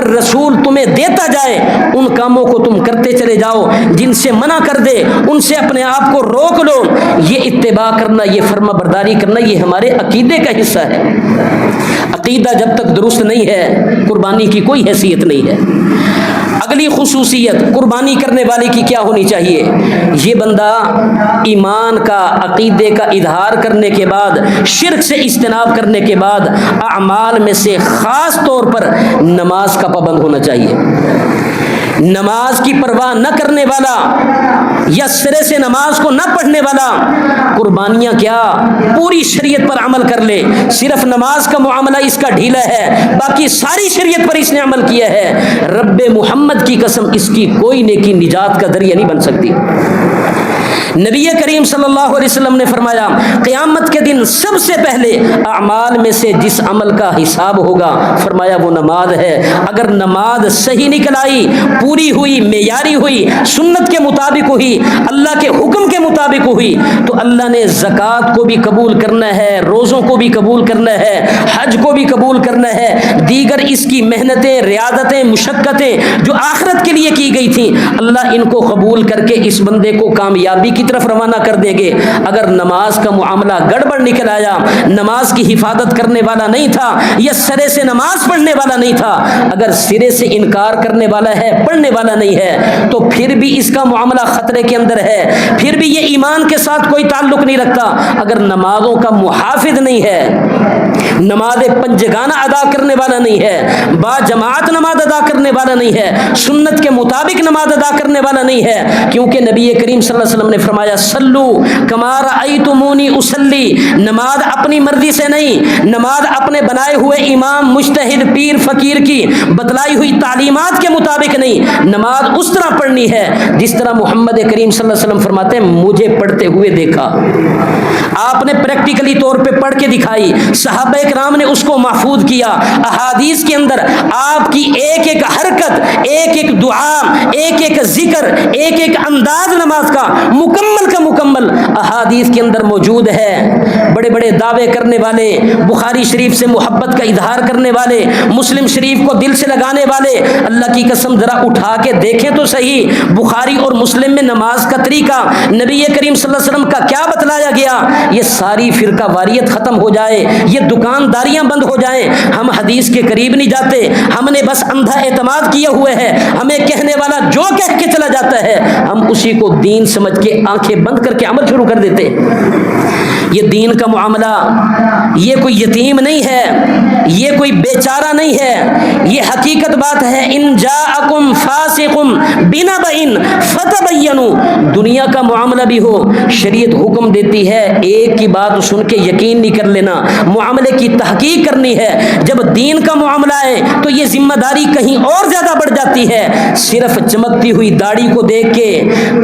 رسول تمہیں دیتا جائے ان کاموں کو تم کرتے چلے جاؤ، جن سے منع کر دے ان سے اپنے آپ کو روک لو۔ یہ اتباع کرنا، یہ فرما برداری کرنا، یہ ہمارے عقیدے کا حصہ ہے۔ عقیدہ جب تک درست نہیں ہے قربانی کی کوئی حیثیت نہیں ہے۔ اگلی خصوصیت قربانی کرنے والے کی کیا ہونی چاہیے؟ یہ بندہ ایمان کا، عقیدے کا اظہار کرنے کے بعد، شرک سے اجتناب کرنے کے بعد، اعمال میں سے خاص طور پر نماز کا پابند ہونا چاہیے۔ نماز کی پرواہ نہ کرنے والا یا سرے سے نماز کو نہ پڑھنے والا قربانیاں کیا پوری شریعت پر عمل کر لے، صرف نماز کا معاملہ اس کا ڈھیلا ہے، باقی ساری شریعت پر اس نے عمل کیا ہے، رب محمد کی قسم اس کی کوئی نیکی نجات کا ذریعہ نہیں بن سکتی۔ نبی کریم صلی اللہ علیہ وسلم نے فرمایا قیامت کے دن سب سے پہلے اعمال میں سے جس عمل کا حساب ہوگا، فرمایا وہ نماز ہے۔ اگر نماز صحیح نکل آئی، پوری ہوئی، معیاری ہوئی، سنت کے مطابق ہوئی، اللہ کے حکم کے مطابق ہوئی، تو اللہ نے زکوٰۃ کو بھی قبول کرنا ہے، روزوں کو بھی قبول کرنا ہے، حج کو بھی قبول کرنا ہے، دیگر اس کی محنتیں، ریاضتیں، مشقتیں جو آخرت کے لیے کی گئی تھیں، اللہ ان کو قبول کر کے اس بندے کو کامیابی کی طرف روانہ کر دیں گے۔ اگر نماز کا معاملہ گڑبڑ نکل آیا، نماز کی حفاظت کرنے والا نہیں تھا یا سرے سے نماز پڑھنے والا نہیں تھا، اگر سرے سے انکار کرنے والا ہے، پڑھنے والا نہیں ہے، تو پھر بھی اس کا معاملہ خطرے کے اندر ہے، پھر بھی یہ ایمان کے ساتھ کوئی تعلق نہیں رکھتا۔ اگر نمازوں کا محافظ نہیں ہے، نماز پنجگانہ ادا کرنے والا نہیں ہے، با جماعت نماز ادا کرنے والا نہیں ہے، سنت کے مطابق نماز ادا کرنے والا نہیں ہے، کیونکہ نبی کریم صلی اللہ علیہ وسلم نے فرمایا سلو کما رأیتمونی اصلی، نماز اپنی مرضی سے نہیں، نماز اپنے بنائے ہوئے امام، مجتہد، پیر، فقیر کی بتلائی ہوئی تعلیمات کے مطابق نہیں، نماز اس طرح پڑھنی ہے جس طرح محمد کریم صلی اللہ علیہ وسلم فرماتے ہیں مجھے پڑھتے ہوئے دیکھا۔ آپ نے پریکٹیکلی طور پہ پڑھ کے دکھائی، صحابہ اکرام نے اس کو محفوظ کیا، احادیث کے اندر آپ کی ایک ایک حرکت، ایک ایک دعا، ایک ایک ذکر، ایک ایک انداز نماز کا مکمل احادیث کے اندر موجود ہے۔ بڑے بڑے دعوے کرنے والے، بخاری شریف سے محبت کا اظہار کرنے والے، مسلم شریف کو دل سے لگانے والے، اللہ کی قسم ذرا اٹھا کے دیکھیں تو صحیح بخاری اور مسلم میں نماز کا طریقہ نبی کریم صلی اللہ علیہ وسلم کا کیا بتلایا گیا۔ یہ ساری فرقہ واریت ختم ہو جائے، یہ دکانداریاں بند ہو جائیں، ہم حدیث کے قریب نہیں جاتے، ہم نے بس اندھا اعتماد کیے ہوئے ہے، ہمیں کہنے والا جو کہہ کے چلا جاتا ہے ہم اسی کو دین سمجھ کے آنکھیں بند کر کے عمل شروع کر دیتے. یہ دین کا معاملہ یہ کوئی یتیم نہیں ہے, یہ کوئی بیچارہ نہیں ہے, یہ حقیقت بات ہے. ان جاءکم فاسق بنبأ فتبینوا. دنیا کا معاملہ بھی ہو, شریعت حکم دیتی ہے ایک کی بات سن کے یقین نہیں کر لینا, معاملے کی تحقیق کرنی ہے. جب دین کا معاملہ ہے تو یہ ذمہ داری کہیں اور زیادہ بڑھ جاتی ہے. صرف چمکتی ہوئی داڑھی کو دیکھ کے,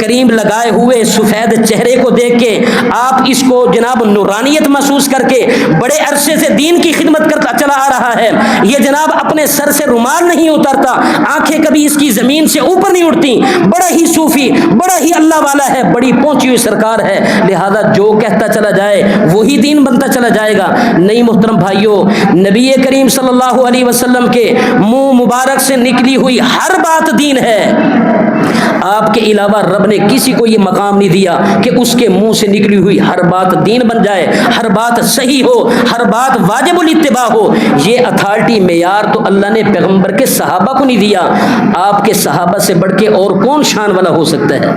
کریم لگائے ہوئے سفید چہرے کو دیکھ کے آپ اس کو جناب نورانیت محسوس کر کے بڑے عرصے سے دین کی خدمت کرتا چلا آ رہا ہے. یہ جناب اپنے سر سے رومال نہیں اترتا, آنکھیں کبھی اس کی زمین سے اوپر نہیں اٹھتی, بڑا ہی صوفی, بڑا ہی اللہ والا ہے, بڑی پہنچی ہوئی سرکار ہے, لہذا جو کہتا چلا جائے وہی دین بنتا چلا جائے گا. نہیں محترم بھائیوں, نبی کریم صلی اللہ علیہ وسلم کے منہ مبارک سے نکلی ہوئی ہر بات دین ہے. آپ کے علاوہ رب نے کسی کو یہ مقام نہیں دیا کہ اس کے منہ سے نکلی ہوئی ہر بات دین بن جائے, ہر بات صحیح ہو, ہر بات واجب الاتباع ہو. یہ اتھارٹی معیار تو اللہ نے پیغمبر کے صحابہ کو نہیں دیا. آپ کے صحابہ سے بڑھ کے اور کون شان والا ہو سکتا ہے؟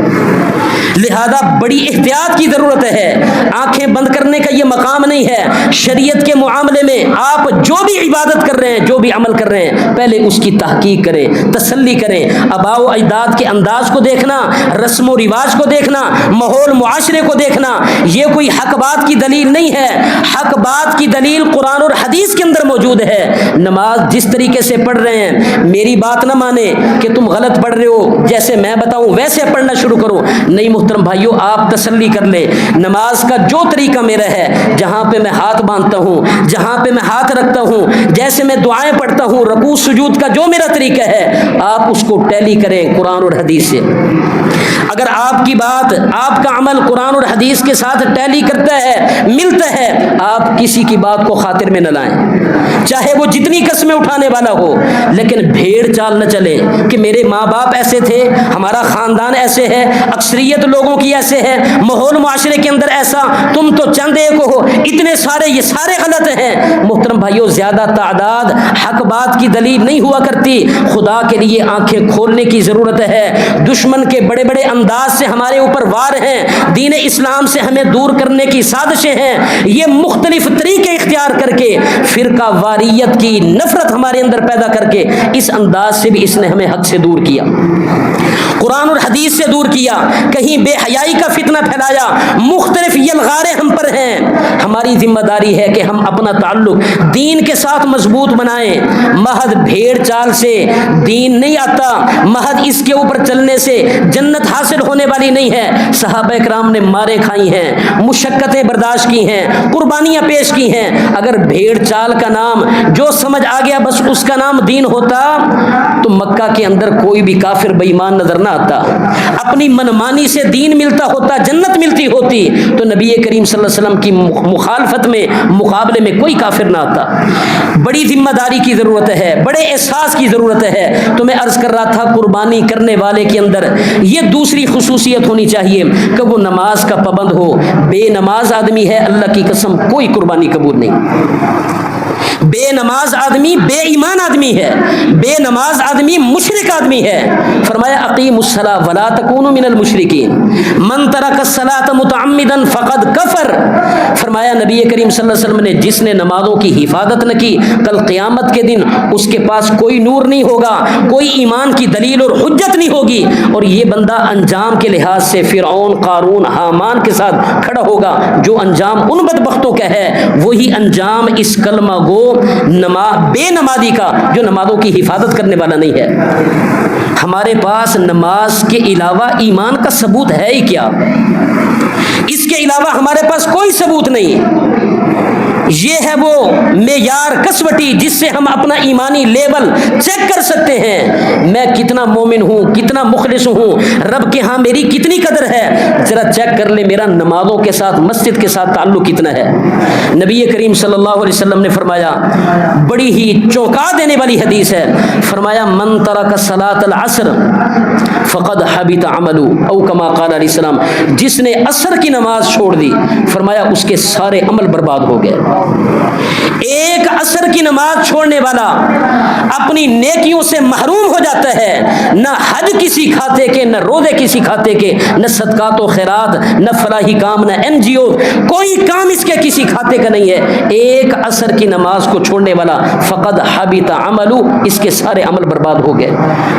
لہذا بڑی احتیاط کی ضرورت ہے. آنکھیں بند کرنے کا یہ مقام نہیں ہے. شریعت کے معاملے میں آپ جو بھی عبادت کر رہے ہیں, جو بھی عمل کر رہے ہیں, پہلے اس کی تحقیق کریں, تسلی کریں. آباء و اجداد کے انداز کو دیکھنا, رسم و رواج کو دیکھنا, ماحول معاشرے کو دیکھنا, یہ کوئی حق بات کی دلیل نہیں ہے. حق بات کی دلیل قرآن اور حدیث کے اندر موجود ہے. نماز جس طریقے سے پڑھ رہے ہیں, میری بات نہ مانے کہ تم غلط پڑھ رہے ہو, جیسے میں بتاؤں ویسے پڑھنا شروع کرو. نہیں محترم بھائیوں, آپ تسلی کر لیں, نماز کا جو طریقہ میرا ہے, جہاں پہ میں ہاتھ باندھتا ہوں, جہاں پہ میں ہاتھ رکھتا ہوں, جیسے میں دعائیں پڑھتا ہوں, رکوع سجود کا جو میرا طریقہ ہے, آپ اس کو ٹیلی کریں قرآن اور حدیث سے. اگر آپ کی بات, آپ کا عمل قرآن اور حدیث کے ساتھ ٹیلی کرتا ہے, ملتا ہے, آپ کسی کی بات کو خاطر میں نہ لائیں, چاہے وہ جتنی قسمیں اٹھانے والا ہو. لیکن بھیڑ چال نہ چلے کہ میرے ماں باپ ایسے تھے, ہمارا خاندان ایسے ہے, اکثریت لوگوں کی ایسے ہے, ماحول معاشرے کے اندر ایسا, تم تو چند ایک ہو, اتنے سارے, یہ سارے غلط ہیں. محترم بھائیوں, زیادہ تعداد حق بات کی دلیل نہیں ہوا کرتی. خدا کے لیے آنکھیں کھولنے کی ضرورت ہے. دشمن کے بڑے بڑے انداز سے ہمارے اوپر وار ہیں, دین اسلام سے ہمیں دور کرنے کی سازشیں ہیں. یہ مختلف طریقے اختیار کر کے فرقہ واریت کی نفرت ہمارے اندر پیدا کر کے اس انداز سے بھی اس نے ہمیں حق سے دور کیا, قرآن اور حدیث سے دور کیا, کہیں بے حیائی کا فتنہ پھیلایا. مختلف یلغاریں ہم پر ہیں. ہماری ذمہ داری ہے کہ ہم اپنا تعلق دین کے ساتھ مضبوط بنائیں. محض بھیڑ چال سے دین نہیں آتا, محض اس کے اوپر چلنے سے جنت حاصل ہونے والی نہیں ہے. صحابہ کرام نے مارے کھائی ہیں, مشقتیں برداشت کی ہیں, قربانیاں پیش کی ہیں. اگر بھیڑ چال کا نام جو سمجھ آ گیا بس اس کا نام دین ہوتا تو مکہ کے اندر کوئی بھی کافر بے ایمان نظر نہ آتا. اپنی منمانی سے دین ملتا ہوتا, جنت ملتی ہوتی, تو نبی کریم صلی اللہ علیہ وسلم کی مخالفت میں, مقابلے میں کوئی کافر نہ آتا. بڑی ذمہ داری کی ضرورت ہے, بڑے احساس کی ضرورت ہے. تو میں عرض کر رہا تھا, قربانی کرنے والے کے اندر یہ دوسری خصوصیت ہونی چاہیے کہ وہ نماز کا پابند ہو. بے نماز آدمی ہے, اللہ کی قسم کوئی قربانی قبول نہیں. بے نماز آدمی بے ایمان آدمی ہے, بے نماز آدمی مشرک آدمی ہے. فرمایا اقیم الصلاۃ ولا تکونوا من المشرکین, من ترک الصلاۃ متعمدا فقد کفر. فرمایا نبی کریم صلی اللہ علیہ وسلم نے, جس نے نمازوں کی حفاظت نہ کی, کل قیامت کے دن اس کے پاس کوئی نور نہیں ہوگا, کوئی ایمان کی دلیل اور حجت نہیں ہوگی, اور یہ بندہ انجام کے لحاظ سے فرعون, قارون, حامان کے ساتھ کھڑا ہوگا. جو انجام ان بدبختوں کا ہے وہی انجام اس کلمہ گو بے نمازی کا, جو نمازوں کی حفاظت کرنے والا نہیں ہے. ہمارے پاس نماز کے علاوہ ایمان کا ثبوت ہے ہی کیا؟ اس کے علاوہ ہمارے پاس کوئی ثبوت نہیں. یہ ہے وہ معیار کسوٹی جس سے ہم اپنا ایمانی لیول چیک کر سکتے ہیں. میں کتنا مومن ہوں, کتنا مخلص ہوں, رب کے ہاں میری کتنی قدر ہے, ذرا چیک کر لے میرا نمازوں کے ساتھ, مسجد کے ساتھ تعلق کتنا ہے. نبی کریم صلی اللہ علیہ وسلم نے فرمایا, بڑی ہی چونکا دینے والی حدیث ہے, فرمایا من ترک صلاۃ العصر فقد حبط عمله, او کما قال علیہ السلام, جس نے عصر کی نماز چھوڑ دی, فرمایا اس کے سارے عمل برباد ہو گئے. ایک عصر کی نماز چھوڑنے والا اپنی نیکیوں سے محروم ہو جاتا ہے، نہ حج کسی کھاتے کے، نہ روزے کسی کھاتے کے، نہ صدقات و خیرات، نہ فلاحی کام، نہ NGO، کوئی کام اس کے کسی کھاتے کا نہیں ہے۔ ایک عصر کی نماز کو چھوڑنے والا فقد حبط عملو، اس کے سارے عمل برباد ہو گئے۔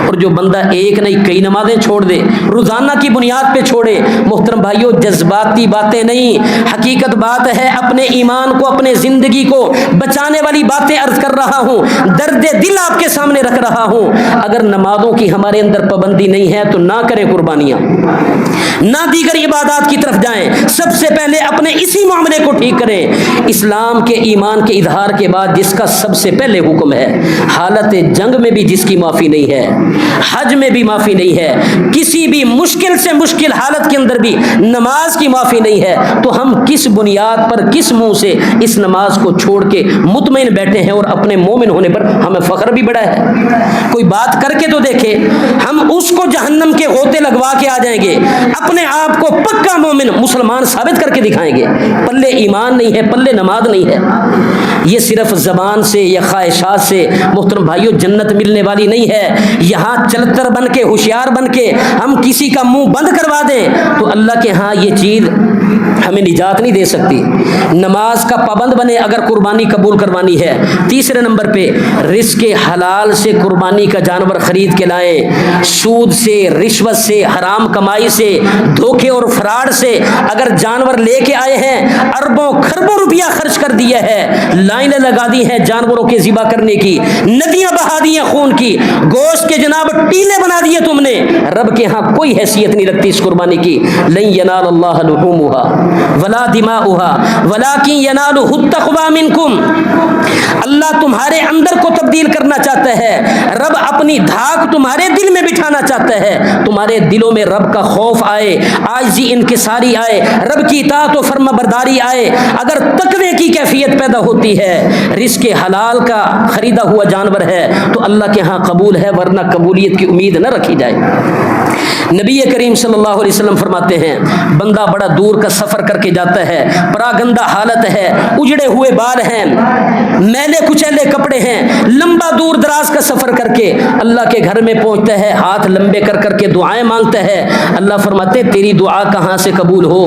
اور جو بندہ ایک نہیں کئی نمازیں چھوڑ دے، روزانہ کی بنیاد پہ چھوڑے، محترم بھائیو جذباتی باتیں نہیں، حقیقت بات ہے، اپنے ایمان کو اپنے زندگی کو بچانے والی باتیں عرض کر رہا ہوں، درد دل آپ کے سامنے رکھ رہا ہوں۔ اگر نمازوں کی ہمارے اندر پابندی نہیں ہے تو نہ کریں قربانیاں، نہ دیگر عبادات کی طرف جائیں، سب سے پہلے اپنے اسی معاملے کو ٹھیک کریں۔ اسلام کے ایمان کے اظہار کے بعد جس کا سب سے پہلے حکم ہے، حالت جنگ میں بھی جس کی معافی نہیں ہے، حج میں بھی معافی نہیں ہے، کسی بھی مشکل سے مشکل حالت کے اندر بھی نماز کی معافی نہیں ہے، تو ہم کس بنیاد پر کس منہ سے اس نماز کو چھوڑ کے مطمئن بیٹھے ہیں اور اپنے مومن ہونے پر ہمیں فخر بھی بڑا ہے؟ کوئی بات کر کے تو دیکھے، ہم اس کو جہنم کے غوطے لگوا کے آ جائیں گے، اپنے آپ کو پکا مومن مسلمان ثابت کر کے دکھائیں گے، پلے ایمان نہیں ہے، پلے نماز نہیں ہے۔ یہ صرف زبان سے یا خواہشات سے محترم بھائیو جنت ملنے والی نہیں ہے۔ یہاں چلتر بن کے ہوشیار بن کے ہم کسی کا منہ بند کروا دیں تو اللہ کے ہاں یہ چیز ہمیں نجات نہیں دے سکتی۔ نماز کا پابند بنے اگر قربانی قبول کروانی ہے۔ تیسرے نمبر پہ رزق حلال سے قربانی کا جانور خرید کے لائیں، سود سے، رشوت سے، حرام کمائی سے، دھوکے اور فراڈ سے اگر جانور لے کے آئے ہیں، اربوں کھربوں روپیہ خرچ کر دیا ہے، لائنیں لگا دی ہیں جانوروں کے ذبح کرنے کی، ندیاں بہا دی ہیں خون کی، گوشت کے جناب ٹیلے بنا دیے تم نے، رب کے ہاں کوئی حیثیت نہیں رکھتی اس قربانی کی۔ لن ینال اللہ لحومها ولا دماؤها ولکن ینالہ التقوی منکم، اللہ تمہارے اندر کو تبدیل کرنا چاہتا ہے، رب اپنی دھاک تمہارے دل میں بٹھانا چاہتا ہے، تمہارے دلوں میں رب کا خوف آئے، عاجزی انکساری آئے، رب کی اطاعت و فرما برداری آئے۔ اگر تقوی کی کیفیت پیدا ہوتی ہے، رزق حلال کا خریدا ہوا جانور ہے تو اللہ کے ہاں قبول ہے، ورنہ قبولیت کی امید نہ رکھی جائے۔ نبی کریم صلی اللہ علیہ وسلم فرماتے ہیں، بندہ بڑا دور کا سفر کر کے جاتا ہے، پراگندہ حالت ہے، اجڑے ہوئے بال ہیں، میلے کچیلے کپڑے ہیں، لمبا دور دراز کا سفر کر کے اللہ کے گھر میں پہنچتا ہے، ہاتھ لمبے کر کر کے دعائیں مانگتا ہے۔ اللہ فرماتے تیری دعا کہاں سے قبول ہو؟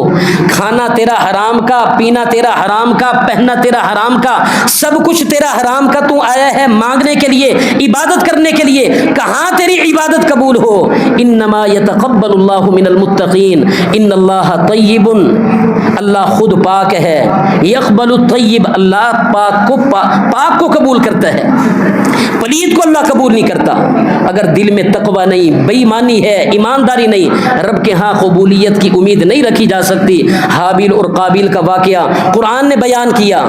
کھانا تیرا حرام کا، پینا تیرا حرام کا، پہننا تیرا حرام کا، سب کچھ تیرا حرام کا، تو آیا ہے مانگنے کے لیے، عبادت کرنے کے لیے، کہاں تیری عبادت قبول ہو؟ انما یتقبل اللہ من المتقین ان اللہ طیب، اللہ خود پاک ہے، یقبل الطیب، اللہ پاک کو قبول کرتا ہے، پلید کو اللہ قبول نہیں کرتا۔ اگر دل میں تقوی نہیں، بے ایمانی ہے، ایمانداری نہیں، رب کے ہاں قبولیت کی امید نہیں رکھی جا سکتی۔ حابیل اور قابیل کا واقعہ قرآن نے بیان کیا،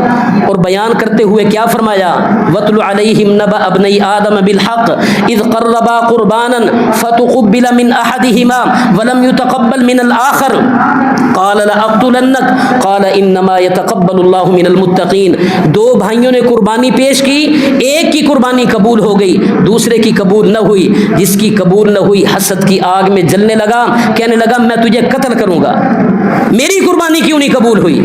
اور بیان کرتے ہوئے کیا فرمایا؟ وَاتْلُ عَلَيْهِمْ نَبَأَ ابْنَيْ آدَمَ بِالْحَقِّ إِذْ قَرَّبَا قُرْبَانًا فَتُقُبِّلَ مِنْ أَحَدِهِمَا وَلَمْ يُتَقَبَّلْ مِنَ الْآخَرِ قَالَ لَأَقْتُلَنَّكَ قَالَ إِنَّمَا يَتَقَبَّلُ اللَّهُ مِنَ الْمُتَّقِينَ۔ دو بھائیوں نے قربانی پیش کی، ایک کی قربانی قبول ہو گئی، دوسرے کی قبول نہ ہوئی۔ جس کی قبول نہ ہوئی حسد کی آگ میں جلنے لگا، کہنے لگا میں تجھے قتل کروں گا، میری قربانی کیوں نہیں قبول ہوئی؟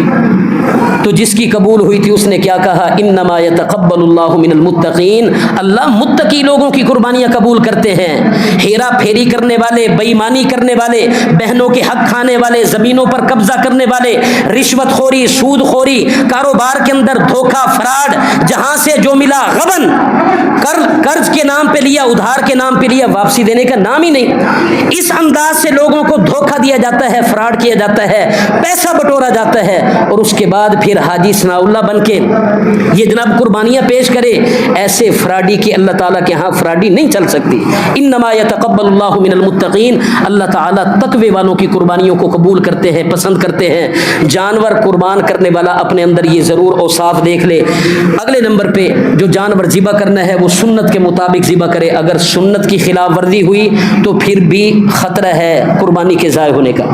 تو جس کی قبول ہوئی تھی اس نے کیا کہا؟ انما یتقبل اللہ من المتقین، اللہ متقی لوگوں کی قربانیاں قبول کرتے ہیں۔ ہیرا پھیری کرنے والے، بے ایمانی کرنے والے، بہنوں کے حق کھانے والے، زمینوں پر قبضہ کرنے والے، رشوت خوری، سود خوری، کاروبار کے اندر دھوکہ فراڈ، جہاں سے جو ملا غبن، قرض کے نام پہ لیا، ادھار کے نام پہ لیا، واپسی دینے کا نام ہی نہیں۔ اس انداز سے لوگوں کو دھوکہ دیا جاتا ہے، فراڈ کیا جاتا ہے، پیسہ بٹورا جاتا ہے، اور اس کے بعد پھر حاجی ثناء اللہ بن کے یہ جناب قربانیاں پیش کرے۔ ایسے فراڈی کی اللہ تعالیٰ کے ہاں فراڈی نہیں چل سکتی۔ انما یتقبل اللہ من المتقین، اللہ تعالیٰ تقوی والوں کی قربانیوں کو قبول کرتے ہیں، پسند کرتے ہیں۔ جانور قربان کرنے والا اپنے اندر یہ ضرور اوصاف دیکھ لے۔ اگلے نمبر پہ جو جانور ذبح کرنا ہے وہ سنت کے مطابق ذبح کرے، اگر سنت کی خلاف ورزی ہوئی تو پھر بھی خطرہ ہے قربانی کے ضائع ہونے کا۔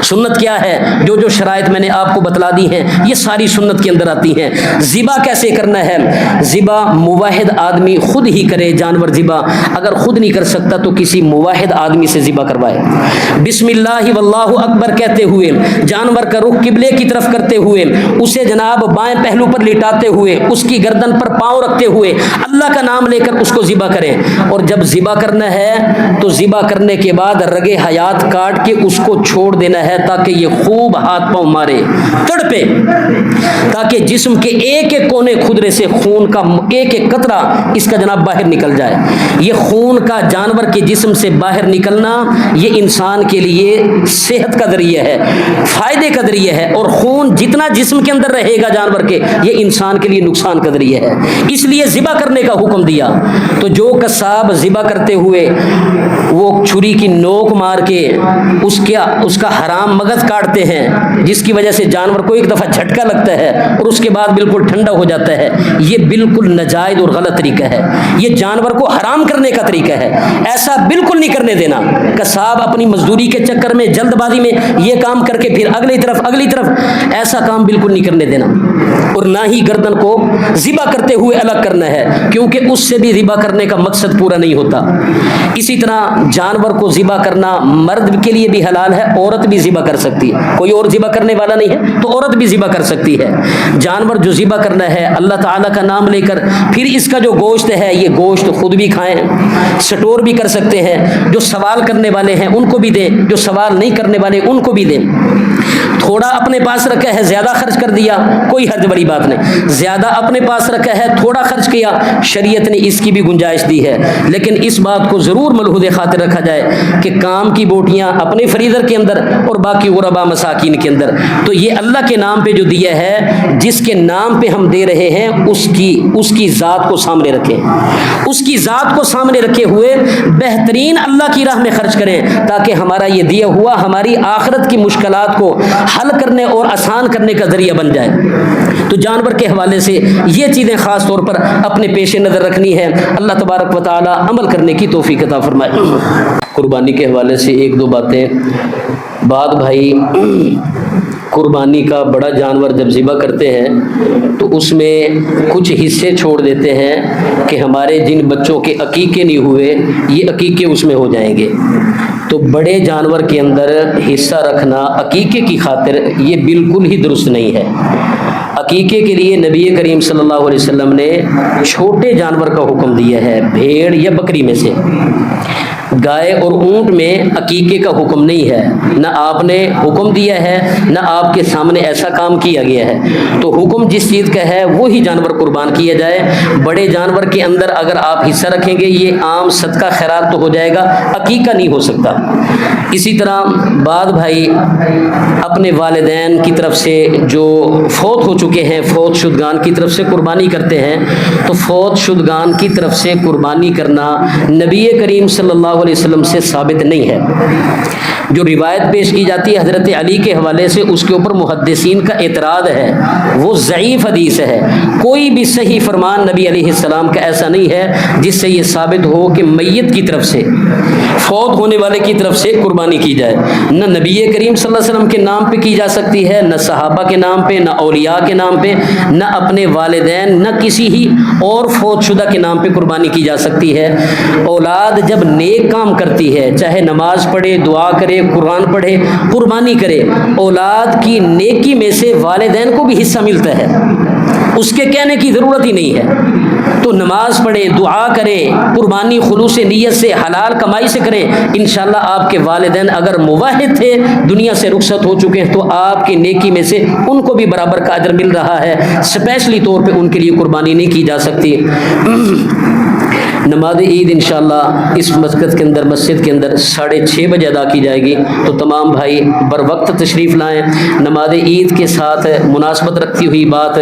سنت کیا ہے؟ جو شرائط میں نے آپ کو بتلا دی ہیں ہیں یہ ساری سنت کے اندر آتی ہیں۔ ذبح کیسے کرنا ہے؟ ذبح موحد آدمی خود ہی کرے جانور ذبح، اگر خود نہیں کر سکتا تو کسی موحد آدمی سے ذبح کروائے۔ بسم اللہ واللہ اکبر کہتے ہوئے، جانور کا رخ قبلے کی طرف کرتے ہوئے، اسے جناب بائیں پہلو پر لٹاتے ہوئے، اس کی گردن پر پاؤں رکھتے ہوئے اللہ کا نام لے کر اس کو ذبح کریں۔ اور جب ذبح کرنا ہے تو ذبح کرنے کے بعد رگے حیات کاٹ کے اس کو چھوڑ دینا ہے تاکہ یہ خوب ہاتھ پاؤں مارے، تڑپے، تاکہ جسم کے ایک ایک کونے خدرے سے خون کا ایک ایک قطرہ اس کا جناب باہر نکل جائے۔ یہ خون کا جانور کے جسم سے باہر نکلنا یہ انسان کے لیے صحت کا ذریعہ ہے، فائدے کا ذریعہ ہے، اور خون جتنا جسم کے اندر رہے گا جانور کے یہ انسان کے لیے نقصان کا ذریعہ ہے، اس لیے ذبح کرنے کا حکم دیا۔ تو جو قصاب ذبح کرتے ہوئے وہ چھری کی نوک مار کے اس کا حرام مغز کاٹتے ہیں، جس کی وجہ سے جانور کو ایک دفعہ جھٹکا لگتا ہے اور اس کے بعد بالکل ٹھنڈا ہو جاتا ہے، یہ بالکل ناجائز اور غلط طریقہ ہے، یہ جانور کو حرام کرنے کا طریقہ ہے، ایسا بالکل نہیں کرنے دینا۔ قصاب اپنی مزدوری کے چکر میں جلد بازی میں یہ کام کر کے پھر اگلی طرف ایسا کام بالکل نہیں کرنے دینا، اور نہ ہی گردن کو ذبح کرتے ہوئے الگ کرنا ہے، کیونکہ اس سے بھی ذبح کرنے کا مقصد پورا نہیں ہوتا۔ اسی طرح جانور کو ذبح کرنا مرد کے لیے بھی حلال ہے، عورت بھی ذبح کر سکتی ہے، کوئی اور ذبح کرنے والا نہیں ہے تو عورت بھی ذبح کر سکتی ہے۔ جانور جو ذبح کرنا ہے اللہ تعالیٰ کا نام لے کر، پھر اس کا جو گوشت ہے یہ گوشت خود بھی کھائیں، سٹور بھی کر سکتے ہیں، جو سوال کرنے والے ہیں ان کو بھی دیں، جو سوال نہیں کرنے والے ان کو بھی دیں۔ تھوڑا اپنے پاس رکھا ہے زیادہ خرچ کر دیا کوئی حرج بڑی بات نہیں، زیادہ اپنے پاس رکھا ہے تھوڑا خرچ کیا شریعت نے اس کی بھی گنجائش دی ہے، لیکن اس بات کو ضرور ملحوظ خاطر رکھا جائے کہ کام کی بوٹیاں اپنے فریزر کے اندر اور باقی غربا مساکین کے اندر، تو یہ اللہ کے نام پہ جو دیا ہے، جس کے نام پہ ہم دے رہے ہیں اس کی ذات کو سامنے رکھیں، اس کی ذات کو سامنے رکھے ہوئے بہترین اللہ کی راہ میں خرچ کریں، تاکہ ہمارا یہ دیا ہوا ہماری آخرت کی مشکلات کو حل کرنے اور آسان کرنے کا ذریعہ بن جائے۔ تو جانور کے حوالے سے یہ چیزیں خاص طور پر اپنے پیش نظر رکھنی ہے، اللہ تبارک و تعالی عمل کرنے کی توفیق عطا فرمائے۔ قربانی کے حوالے سے ایک دو باتیں۔ بعد بھائی قربانی کا بڑا جانور جب ذبح کرتے ہیں تو اس میں کچھ حصے چھوڑ دیتے ہیں کہ ہمارے جن بچوں کے عقیقے نہیں ہوئے یہ عقیقے اس میں ہو جائیں گے، تو بڑے جانور کے اندر حصہ رکھنا عقیقے کی خاطر یہ بالکل ہی درست نہیں ہے۔ عقیقے کے لیے نبی کریم صلی اللہ علیہ وسلم نے چھوٹے جانور کا حکم دیا ہے، بھیڑ یا بکری میں سے۔ گائے اور اونٹ میں عقیقے کا حکم نہیں ہے، نہ آپ نے حکم دیا ہے نہ آپ کے سامنے ایسا کام کیا گیا ہے، تو حکم جس چیز کا ہے وہی جانور قربان کیا جائے۔ بڑے جانور کے اندر اگر آپ حصہ رکھیں گے یہ عام صدقہ خیرات تو ہو جائے گا، عقیقہ نہیں ہو سکتا۔ اسی طرح بعد بھائی اپنے والدین کی طرف سے جو فوت ہو چکے ہیں، فوت شدگان کی طرف سے قربانی کرتے ہیں، تو فوت شدگان کی طرف سے قربانی کرنا نبی کریم صلی اللہ علیہ وسلم سے ثابت نہیں ہے۔ جو روایت پیش کی جاتی ہے حضرت علی کے حوالے سے اس کے اوپر محدثین کا اعتراض ہے، وہ ضعیف حدیث ہے، کوئی بھی صحیح فرمان نبی علیہ السلام کا ایسا نہیں ہے جس سے یہ ثابت ہو کہ میت کی طرف سے، فوت ہونے والے کی طرف سے قربانی کی جائے۔ نہ نبی کریم صلی اللہ علیہ وسلم کے نام پہ کی جا سکتی ہے، نہ صحابہ کے نام پہ، نہ اولیاء کے نام پہ، نہ اپنے والدین، نہ کسی ہی اور فوت شدہ کے نام پہ قربانی کی جا سکتی ہے۔ اولاد جب نیک کام کرتی ہے، چاہے نماز پڑھے، دعا کرے، قرآن پڑھے، قربانی کرے، اولاد کی نیکی میں سے والدین کو بھی حصہ ملتا ہے، اس کے کہنے کی ضرورت ہی نہیں ہے۔ تو نماز پڑھے، دعا کرے، قربانی خلوص نیت سے حلال کمائی سے کریں، انشاءاللہ آپ کے والدین اگر موحد تھے دنیا سے رخصت ہو چکے ہیں تو آپ کی نیکی میں سے ان کو بھی برابر کا اجر مل رہا ہے، اسپیشلی طور پہ ان کے لیے قربانی نہیں کی جا سکتی۔ نماز عید انشاءاللہ اس مسجد کے اندر 6:30 بجے ادا کی جائے گی، تو تمام بھائی بر وقت تشریف لائیں۔ نماز عید کے ساتھ مناسبت رکھتی ہوئی بات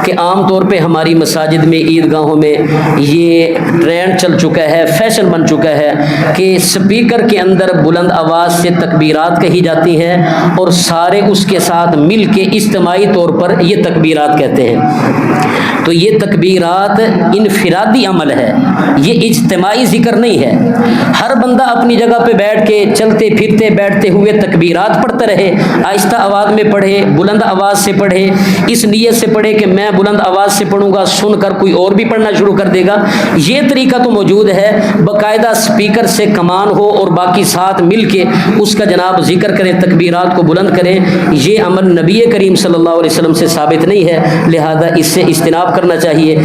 کہ عام طور پہ ہماری مساجد میں، عیدگاہوں میں یہ ٹرینڈ چل چکا ہے، فیشن بن چکا ہے کہ سپیکر کے اندر بلند آواز سے تکبیرات کہی جاتی ہیں اور سارے اس کے ساتھ مل کے اجتماعی طور پر یہ تکبیرات کہتے ہیں۔ تو یہ تکبیرات انفرادی عمل ہے، یہ اجتماعی ذکر نہیں ہے۔ ہر بندہ اپنی جگہ پہ بیٹھ کے چلتے پھرتے بیٹھتے ہوئے تکبیرات پڑھتا رہے، آہستہ آواز میں پڑھے، بلند آواز سے پڑھے، اس نیت سے پڑھے کہ میں بلند آواز سے پڑھوں گا، سن کر کوئی اور بھی پڑھنا شروع کر دے گا۔ یہ طریقہ تو موجود ہے، باقاعدہ سپیکر سے کمان ہو اور باقی ساتھ مل کے اس کا جناب ذکر کریں، تکبیرات کو بلند کریں، یہ عمل نبی کریم صلی اللہ علیہ وسلم سے ثابت نہیں ہے، لہذا اس سے اجتناب کرنا چاہیے۔